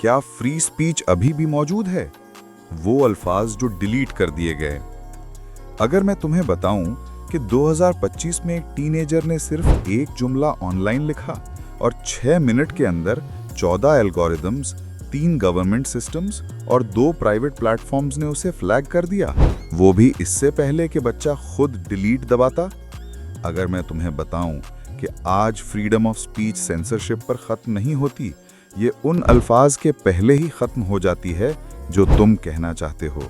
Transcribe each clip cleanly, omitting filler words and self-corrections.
क्या free speech अभी भी मौजूद है? वो अल्फाज जो डिलीट कर दिए गए। अगर मैं तुम्हें बताऊं कि 2025 में एक टीनेजर ने सिर्फ एक जुमला ऑनलाइन लिखा और 6 मिनट के अंदर 14 एल्गोरिदम्स, 3 गवर्नमेंट सिस्टम्स और 2 प्राइवेट प्लेटफॉर्म्स ने उसे फ्लैग कर दिया, वो भी इससे पहले कि बच्चा खुद डिलीट दबाता। अगर मैं तुम्हें बताऊं कि आज फ्रीडम ऑफ स्पीच सेंसरशिप पर खत्म नहीं होती, ये उन अल्फाज के पहले ही खत्म हो जाती है जो तुम कहना चाहते हो।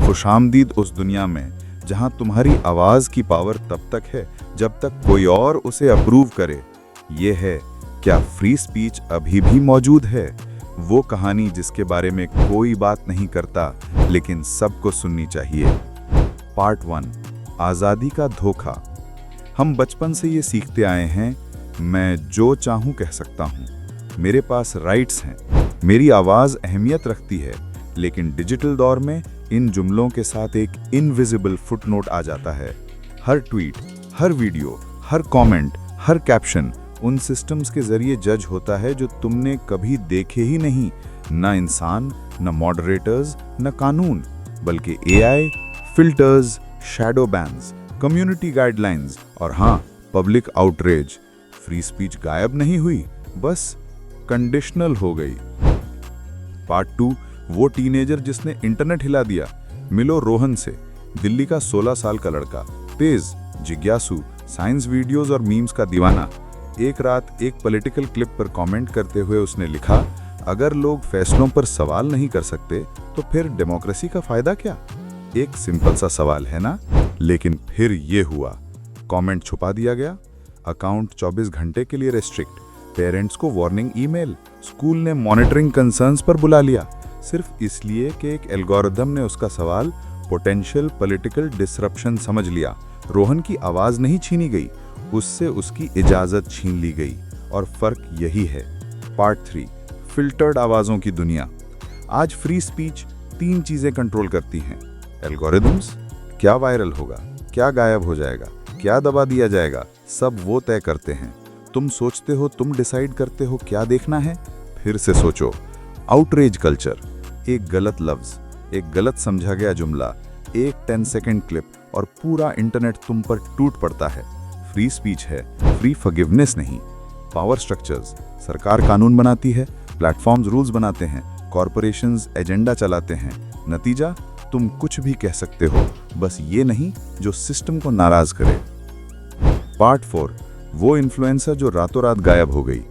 खुशामदीद उस दुनिया में जहां तुम्हारी आवाज की पावर तब तक है जब तक कोई और उसे अप्रूव करे। ये है क्या फ्री स्पीच अभी भी मौजूद है, वो कहानी जिसके बारे में कोई बात नहीं करता लेकिन सबको सुननी चाहिए। पार्ट 1, आज़ादी का धोखा। हम बचपन से ये सीखते आए हैं, मैं जो चाहूं कह सकता हूं, मेरे पास राइट्स हैं, मेरी आवाज़ अहमियत रखती है। लेकिन डिजिटल दौर में इन जुमलों के साथ एक इनविजिबल फुटनोट आ जाता है। हर ट्वीट, हर वीडियो, हर कमेंट, हर कैप्शन उन सिस्टम्स के जरिए जज होता है जो तुमने कभी देखे ही नहीं। न इंसान, न मॉडरेटर्स, न कानून, बल्कि AI, filters, shadow bans, community guidelines और हाँ, पब्लिक आउटरेज। फ्री स्पीच गायब नहीं हुई, बस कंडीशनल हो गई। पार्ट 2, वो टीनेजर जिसने इंटरनेट हिला दिया। मिलो रोहन से। दिल्ली का 16 साल का लड़का, तेज, जिज्ञासु, साइंस वीडियोस और मीम्स का दीवाना। एक रात एक पॉलिटिकल क्लिप पर कमेंट करते हुए उसने लिखा, अगर लोग फैसलों पर सवाल नहीं कर सकते तो फिर डेमोक्रेसी का फायदा क्या? एक सिंपल सा सवाल है ना? लेकिन फिर ये हुआ, कमेंट छुपा दिया गया, अकाउंट 24 घंटे के लिए रेस्ट्रिक्ट, पेरेंट्स को वार्निंग ईमेल, स्कूल ने मॉनिटरिंग कंसर्न्स पर बुला लिया, सिर्फ इसलिए कि एक एल्गोरिदम ने उसका सवाल पोटेंशियल पॉलिटिकल डिसरप्शन समझ लिया। रोहन की आवाज नहीं छीनी गई, उससे उसकी इजाजत छीन ली गई। और फर्क यही है। पार्ट 3, फिल्टर्ड आवाजों की दुनिया। आज फ्री स्पीच 3 चीजें कंट्रोल करती हैं। एल्गोरिदम्स, क्या वायरल होगा, क्या गायब हो जाएगा, क्या दबा दिया जाएगा, सब वो तय करते हैं। तुम सोचते हो, तुम डिसाइड करते हो क्या देखना है। फिर से सोचो। आउटरेज कल्चर, एक गलत लफ्ज, एक गलत समझा गया जुमला, एक 10 सेकंड क्लिप और पूरा इंटरनेट तुम पर टूट पड़ता है। फ्री स्पीच है, फ्री फॉरगिवनेस नहीं। पावर स्ट्रक्चर्स, सरकार कानून बनाती है, प्लेटफॉर्म्स रूल्स बनाते हैं, कॉरपोरेशंस एजेंडा चलाते हैं। नतीजा, तुम कुछ भी कह सकते हो, बस ये नहीं जो सिस्टम को नाराज करे। पार्ट 4, वो इन्फ्लुएंसर जो रातों रात गायब हो गई।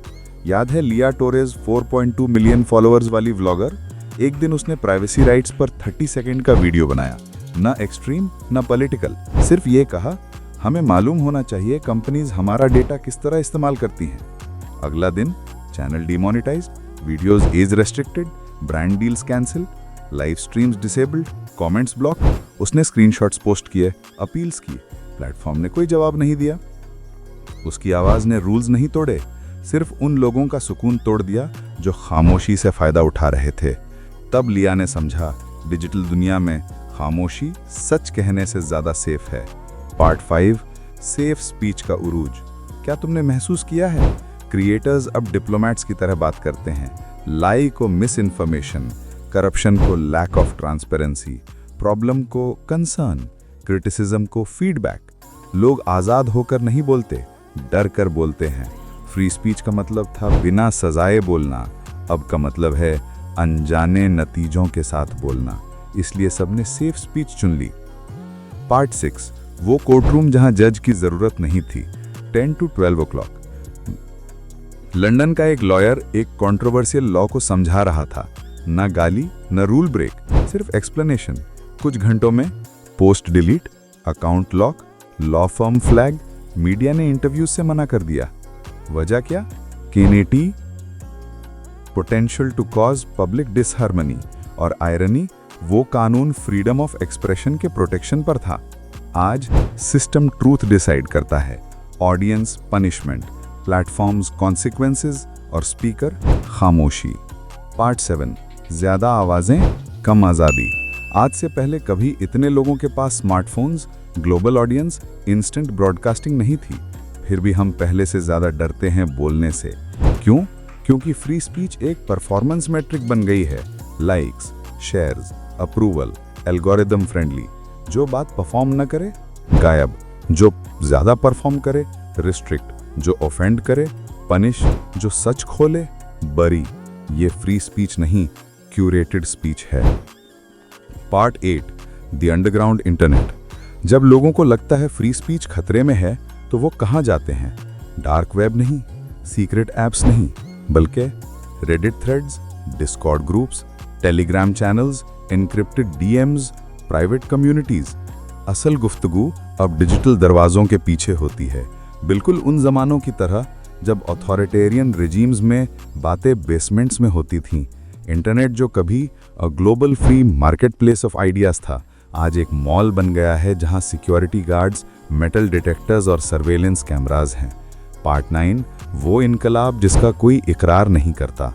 याद है लिया टोरेज, 4.2 मिलियन फॉलोअर्स वाली व्लॉगर? एक दिन उसने प्राइवेसी राइट्स पर 30 सेकंड का वीडियो बनाया, ना एक्सट्रीम ना पॉलिटिकल, सिर्फ ये कहा, हमें मालूम होना चाहिए कंपनीज हमारा डेटा किस तरह इस्तेमाल करती हैं। अगला दिन channel demonetized, videos age restricted, brand deals cancel, live streams disabled, comments block. उसने स्क्रीनशॉट्स पोस्ट किए, अपील्स की, प्लेटफॉर्म ने कोई जवाब नहीं दिया। उसकी आवाज ने रूल्स नहीं तोड़े, सिर्फ उन लोगों का सुकून तोड़ दिया जो खामोशी से फायदा उठा रहे थे। तब लिया ने समझा, डिजिटल दुनिया में खामोशी सच कहने से ज्यादा सेफ है। पार्ट 5, सेफ स्पीच का उरूज। क्या तुमने महसूस किया है, क्रिएटर्स अब डिप्लोमैट्स की तरह बात करते हैं। लाई को मिस इन्फॉर्मेशन, करप्शन को लैक ऑफ ट्रांसपेरेंसी, प्रॉब्लम को कंसर्न, क्रिटिसिज्म को फीडबैक। लोग आजाद होकर नहीं बोलते, डर कर बोलते हैं। फ्री स्पीच का मतलब था बिना सजाए बोलना, अब का मतलब है अनजाने नतीजों के साथ बोलना। इसलिए सबने सेफ स्पीच चुन ली। पार्ट 6, वो कोर्टरूम जहां जज की जरूरत नहीं थी। 10 to 12 o'clock। लंदन का एक लॉयर एक कंट्रोवर्शियल लॉ को समझा रहा था। न गाली, न रूल ब्रेक, सिर्फ एक्सप्लेनेशन। कुछ घंटों में post delete, account lock, law firm flag. Media ने इंटरव्यूज से मना कर दिया। वजह क्या? केनेटी, potential to cause public disharmony. और आयरनी, वो कानून फ्रीडम ऑफ एक्सप्रेशन के प्रोटेक्शन पर था। आज सिस्टम ट्रूथ डिसाइड करता है, ऑडियंस पनिशमेंट, प्लेटफॉर्म्स कॉन्सिक्वेंसेस और स्पीकर खामोशी। पार्ट 7, ज्यादा आवाजें कम आजादी। आज से पहले कभी इतने लोगों के पास smartphones, global audience, instant broadcasting नहीं थी। फिर भी हम पहले से ज्यादा डरते हैं बोलने से। क्यों? क्योंकि फ्री स्पीच एक परफॉर्मेंस मैट्रिक बन गई है। Likes, shares, approval, algorithm friendly. जो बात परफॉर्म न करे गायब, जो ज्यादा परफॉर्म करे रिस्ट्रिक्ट, जो ऑफेंड करे पनिश, जो सच खोले बरी। ये फ्री स्पीच नहीं, क्यूरेटेड स्पीच है। Part 8, the underground internet. जब लोगों को लगता है फ्री स्पीच खतरे में है तो वो कहाँ जाते हैं? डार्क वेब नहीं, सीक्रेट ऐप्स नहीं, बल्कि Reddit threads, Discord groups, Telegram channels, encrypted DMs, private communities. असल गुफ्तगू अब डिजिटल दरवाजों के पीछे होती है, बिल्कुल उन जमानों की तरह जब अथॉरिटेरियन रिजीम्स में बातें बेसमेंट्स में होती थीं। इंटरनेट जो कभी global free market place of ideas था, आज एक मॉल बन गया है जहां सिक्योरिटी गार्ड्स, मेटल डिटेक्टर्स और सर्वेलेंस कैमराज हैं। पार्ट 9, वो इनकलाब जिसका कोई इकरार नहीं करता।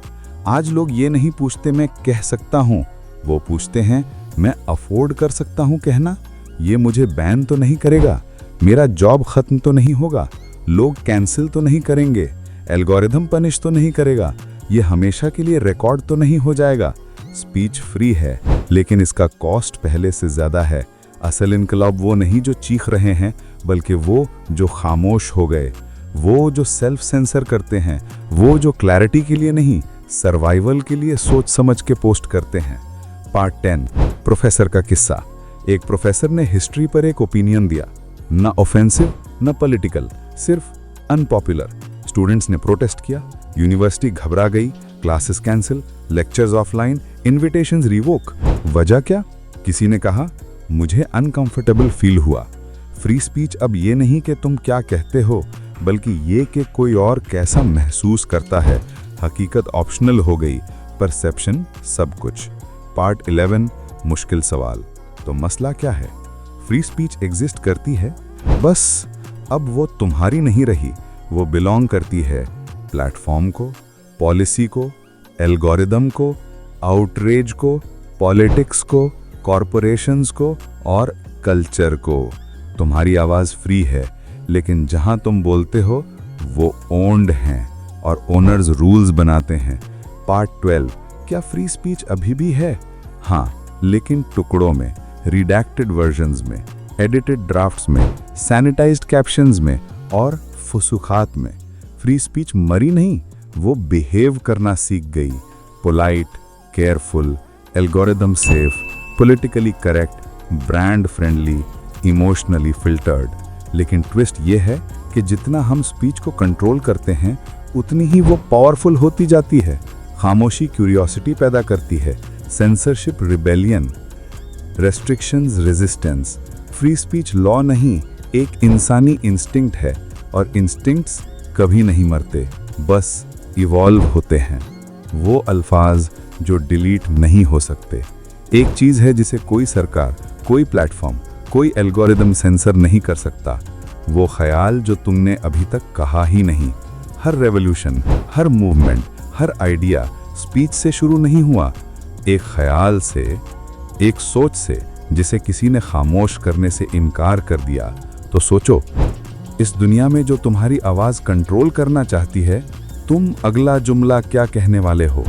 आज लोग ये नहीं पूछते मैं कह सकता हूँ, वो पूछते हैं मैं अफोर्ड कर सकता हूँ कहना। ये मुझे बैन तो नहीं करेगा, मेरा जॉब खत्म तो नहीं होगा, लोग कैंसिल तो नहीं करेंगे, एल्गोरिथम पनिश तो नहीं करेगा, ये हमेशा के लिए रिकॉर्ड तो नहीं हो जाएगा। स्पीच फ्री है लेकिन इसका कॉस्ट पहले से ज्यादा है। असल इनकलाब वो नहीं जो चीख रहे हैं, बल्कि वो जो खामोश हो गए, वो जो सेल्फ सेंसर करते हैं, वो जो क्लैरिटी के लिए नहीं सर्वाइवल के लिए सोच समझ के पोस्ट करते हैं। पार्ट 10, प्रोफेसर का किस्सा। एक प्रोफेसर ने हिस्ट्री पर एक ओपिनियन दिया, न ऑफेंसिव न पॉलिटिकल, सिर्फ अनपॉपुलर। स्टूडेंट्स ने प्रोटेस्ट किया, यूनिवर्सिटी घबरा गई, classes cancel, lectures offline, invitations revoke. वजह क्या? किसी ने कहा मुझे अनकंफर्टेबल फील हुआ। फ्री स्पीच अब ये नहीं कि तुम क्या कहते हो, बल्कि ये कि कोई और कैसा महसूस करता है। हकीकत ऑप्शनल हो गई, परसेप्शन सब कुछ। पार्ट 11, मुश्किल सवाल। तो मसला क्या है? फ्री स्पीच एग्जिस्ट करती है, बस अब वो तुम्हारी नहीं रही, वो बिलोंग करती है प्लेटफॉर्म को, पॉलिसी को, एल्गोरिदम को, आउटरेज को, पॉलिटिक्स को, कॉरपोरेशंस को और कल्चर को। तुम्हारी आवाज़ फ्री है, लेकिन जहां तुम बोलते हो वो ओन्ड हैं और ओनर्स रूल्स बनाते हैं। पार्ट 12, क्या फ्री स्पीच अभी भी है? हाँ, लेकिन टुकड़ों में, रिडैक्टेड वर्जन्स में, एडिटेड ड्राफ्ट्स में, सैनिटाइज्ड कैप्शंस में और फुसुखात में। फ्री स्पीच मरी नहीं, वो बिहेव करना सीख गई। Polite, careful, algorithm safe, politically correct, brand friendly, emotionally filtered. लेकिन ट्विस्ट ये है कि जितना हम स्पीच को कंट्रोल करते हैं उतनी ही वो पावरफुल होती जाती है। खामोशी क्यूरियोसिटी पैदा करती है, censorship rebellion, restrictions resistance. Free speech law नहीं, एक इंसानी इंस्टिंक्ट है और इंस्टिंक्ट्स कभी नहीं मरते, बस इवॉल्व होते हैं। वो अल्फाज जो डिलीट नहीं हो सकते। एक चीज़ है जिसे कोई सरकार, कोई प्लेटफॉर्म, कोई एल्गोरिदम सेंसर नहीं कर सकता, वो ख्याल जो तुमने अभी तक कहा ही नहीं। हर रेवोल्यूशन, हर मूवमेंट, हर आइडिया स्पीच से शुरू नहीं हुआ, एक ख्याल से, एक सोच से जिसे किसी ने खामोश करने से इनकार कर दिया। तो सोचो, इस दुनिया में जो तुम्हारी आवाज़ कंट्रोल करना चाहती है, तुम अगला जुमला क्या कहने वाले हो?